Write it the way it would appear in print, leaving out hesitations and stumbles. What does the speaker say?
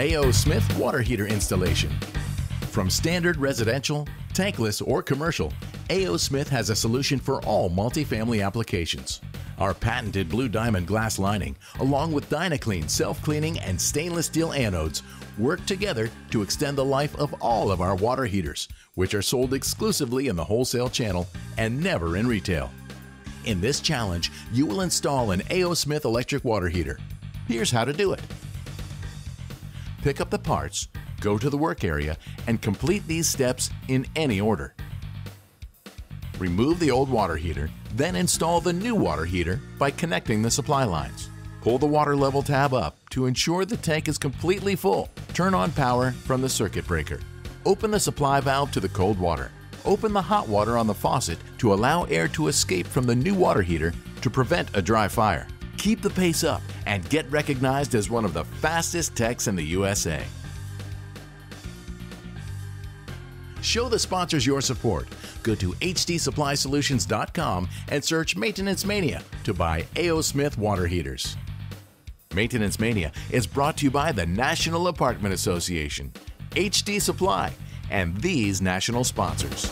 A.O. Smith water heater installation. From standard residential, tankless, or commercial, A.O. Smith has a solution for all multifamily applications. Our patented blue diamond glass lining, along with DynaClean self-cleaning and stainless steel anodes, work together to extend the life of all of our water heaters, which are sold exclusively in the wholesale channel and never in retail. In this challenge, you will install an A.O. Smith electric water heater. Here's how to do it. Pick up the parts, go to the work area, and complete these steps in any order. Remove the old water heater, then install the new water heater by connecting the supply lines. Pull the water level tab up to ensure the tank is completely full. Turn on power from the circuit breaker. Open the supply valve to the cold water. Open the hot water on the faucet to allow air to escape from the new water heater to prevent a dry fire. Keep the pace up and get recognized as one of the fastest techs in the USA. Show the sponsors your support. Go to hdsupplysolutions.com and search Maintenance Mania to buy A.O. Smith water heaters. Maintenance Mania is brought to you by the National Apartment Association, HD Supply, and these national sponsors.